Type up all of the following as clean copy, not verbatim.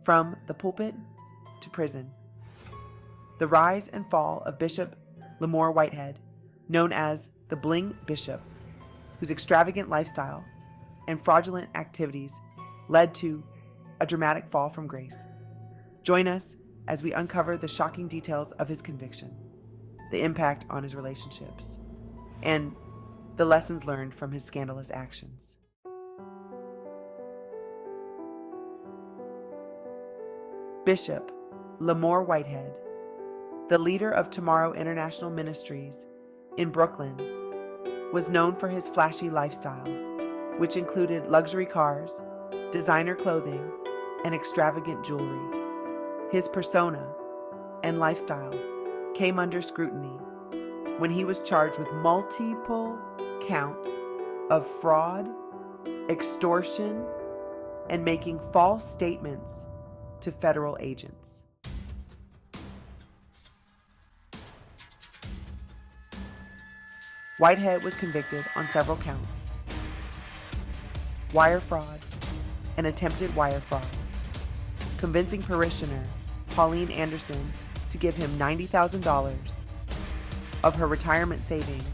From the pulpit to prison. The rise and fall of Bishop Lamar Whitehead, known as the Bling Bishop, whose extravagant lifestyle and fraudulent activities led to a dramatic fall from grace. Join us as we uncover the shocking details of his conviction, the impact on his relationships, and the lessons learned from his scandalous actions. Bishop Lamar Whitehead, the leader of Tomorrow International Ministries in Brooklyn, was known for his flashy lifestyle, which included luxury cars, designer clothing, and extravagant jewelry. His persona and lifestyle came under scrutiny when he was charged with multiple counts of fraud, extortion, and making false statements to federal agents. Whitehead was convicted on several counts: wire fraud and attempted wire fraud, convincing parishioner Pauline Anderson to give him $90,000 of her retirement savings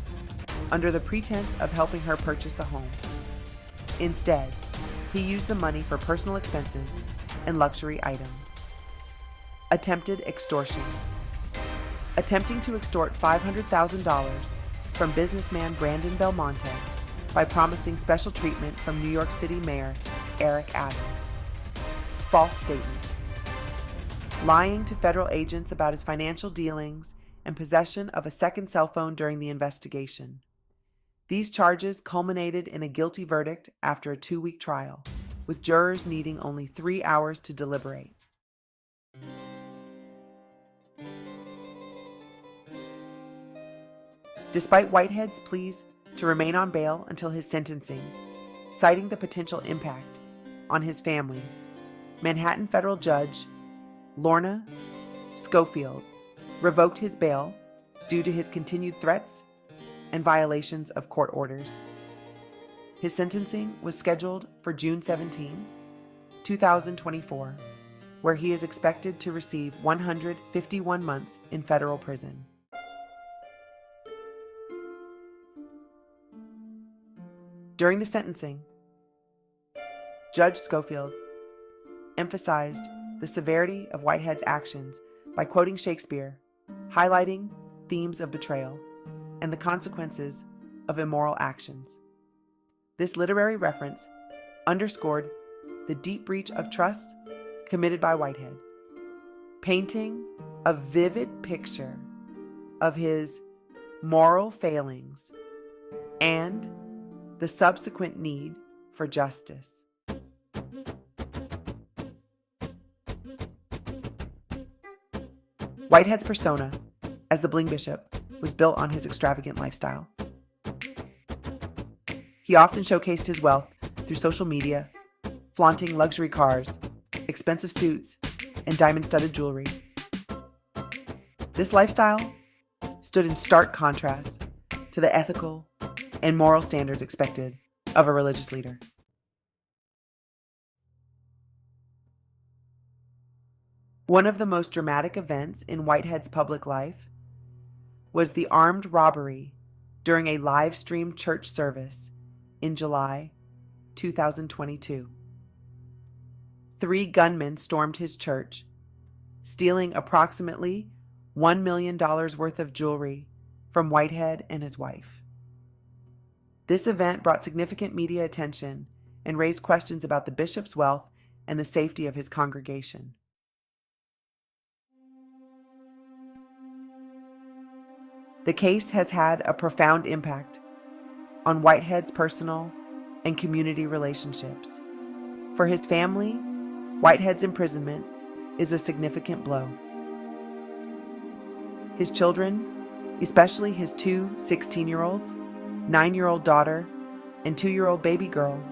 under the pretense of helping her purchase a home. Instead, he used the money for personal expenses and luxury items. Attempted extortion. Attempting to extort $500,000 from businessman Brandon Belmonte by promising special treatment from New York City Mayor Eric Adams. False statements. Lying to federal agents about his financial dealings and possession of a second cell phone during the investigation. These charges culminated in a guilty verdict after a 2-week trial, with jurors needing only 3 hours to deliberate. Despite Whitehead's pleas to remain on bail until his sentencing, citing the potential impact on his family, Manhattan federal judge Ronda Schofield revoked his bail due to his continued threats and violations of court orders. His sentencing was scheduled for June 17, 2024, where he is expected to receive 151 months in federal prison. During the sentencing, Judge Schofield emphasized the severity of Whitehead's actions by quoting Shakespeare, highlighting themes of betrayal and the consequences of immoral actions. This literary reference underscored the deep breach of trust committed by Whitehead, painting a vivid picture of his moral failings and the subsequent need for justice. Whitehead's persona as the Bling Bishop was built on his extravagant lifestyle. He often showcased his wealth through social media, flaunting luxury cars, expensive suits, and diamond-studded jewelry. This lifestyle stood in stark contrast to the ethical and moral standards expected of a religious leader. One of the most dramatic events in Whitehead's public life was the armed robbery during a live-streamed church service in July 2022. 3 gunmen stormed his church, stealing approximately $1 million worth of jewelry from Whitehead and his wife. This event brought significant media attention and raised questions about the bishop's wealth and the safety of his congregation. The case has had a profound impact on Whitehead's personal and community relationships. For his family, Whitehead's imprisonment is a significant blow. His children, especially his 2 16-year-olds, 9-year-old daughter, and 2-year-old baby girl,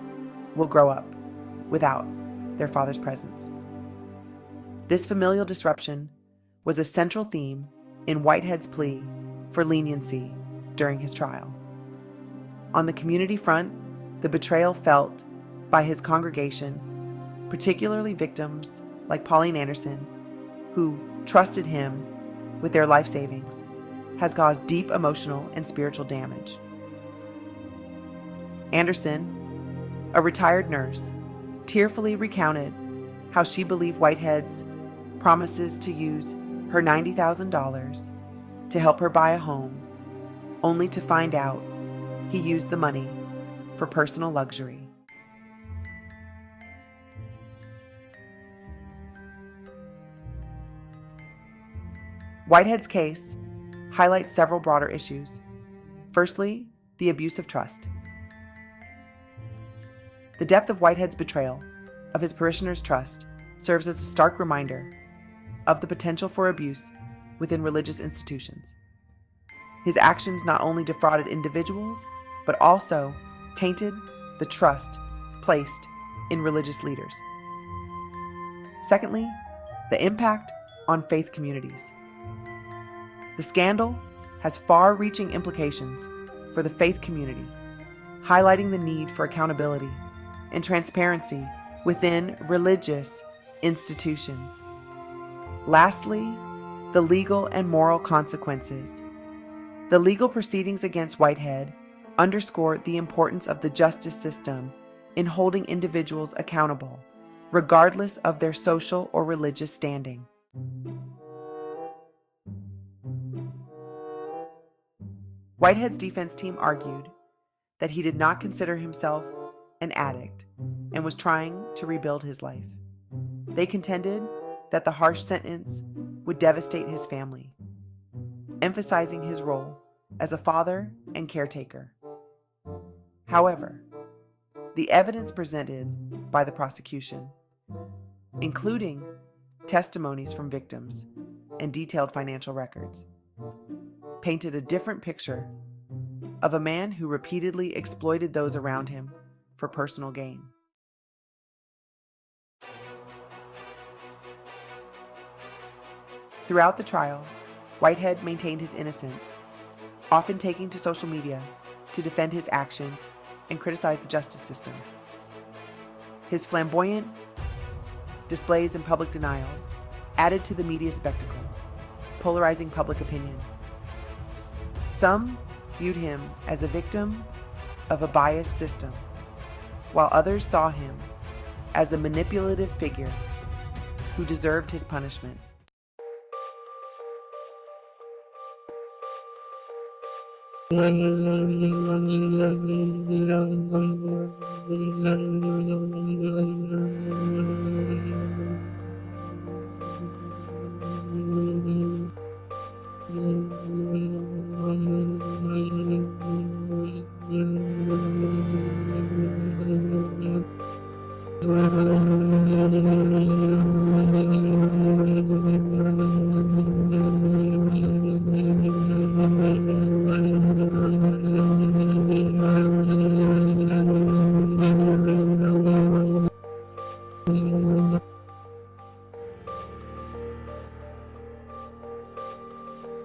will grow up without their father's presence. This familial disruption was a central theme in Whitehead's plea for leniency during his trial. On the community front, the betrayal felt by his congregation, particularly victims like Pauline Anderson, who trusted him with their life savings, has caused deep emotional and spiritual damage. Anderson, a retired nurse, tearfully recounted how she believed Whitehead's promises to use her $90,000 to help her buy a home, only to find out he used the money for personal luxury. Whitehead's case highlights several broader issues. Firstly, the abuse of trust. The depth of Whitehead's betrayal of his parishioners' trust serves as a stark reminder of the potential for abuse within religious institutions. His actions not only defrauded individuals, but also tainted the trust placed in religious leaders. Secondly, the impact on faith communities. The scandal has far-reaching implications for the faith community, highlighting the need for accountability and transparency within religious institutions. Lastly, the legal and moral consequences. The legal proceedings against Whitehead underscore the importance of the justice system in holding individuals accountable, regardless of their social or religious standing. Whitehead's defense team argued that he did not consider himself an addict and was trying to rebuild his life. They contended that the harsh sentence would devastate his family, emphasizing his role as a father and caretaker. However, the evidence presented by the prosecution, including testimonies from victims and detailed financial records, painted a different picture of a man who repeatedly exploited those around him for personal gain. Throughout the trial, Whitehead maintained his innocence, often taking to social media to defend his actions and criticize the justice system. His flamboyant displays and public denials added to the media spectacle, polarizing public opinion. Some viewed him as a victim of a biased system, while others saw him as a manipulative figure who deserved his punishment.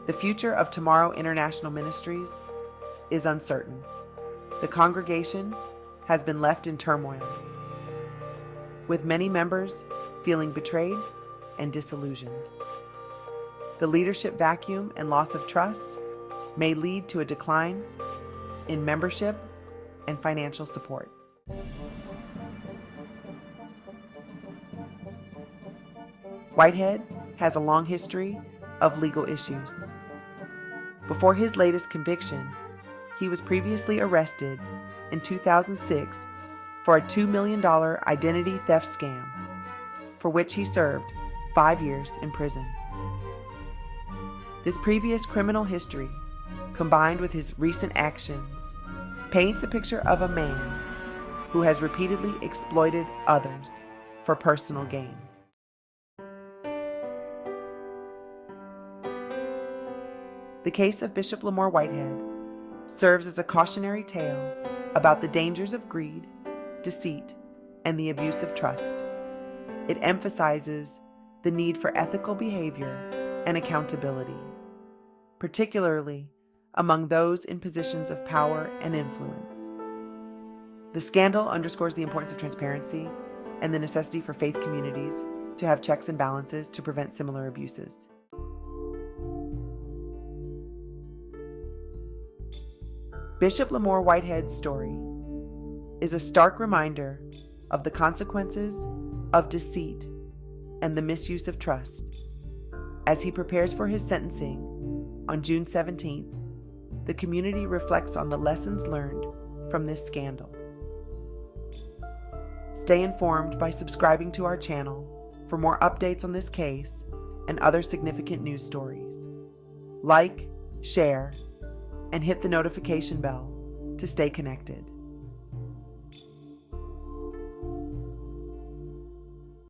The future of Tomorrow International Ministries is uncertain. The congregation has been left in turmoil, with many members feeling betrayed and disillusioned. The leadership vacuum and loss of trust may lead to a decline in membership and financial support. Whitehead has a long history of legal issues. Before his latest conviction, he was previously arrested in 2006 for a $2 million identity theft scam, for which he served 5 years in prison. This previous criminal history, combined with his recent actions, paints a picture of a man who has repeatedly exploited others for personal gain. The case of Bishop Lamar Whitehead serves as a cautionary tale about the dangers of greed, deceit, and the abuse of trust. It emphasizes the need for ethical behavior and accountability, particularly among those in positions of power and influence. The scandal underscores the importance of transparency and the necessity for faith communities to have checks and balances to prevent similar abuses. Bishop Lamar Whitehead's story is a stark reminder of the consequences of deceit and the misuse of trust. As he prepares for his sentencing on June 17th, the community reflects on the lessons learned from this scandal. Stay informed by subscribing to our channel for more updates on this case and other significant news stories. Like, share, and hit the notification bell to stay connected.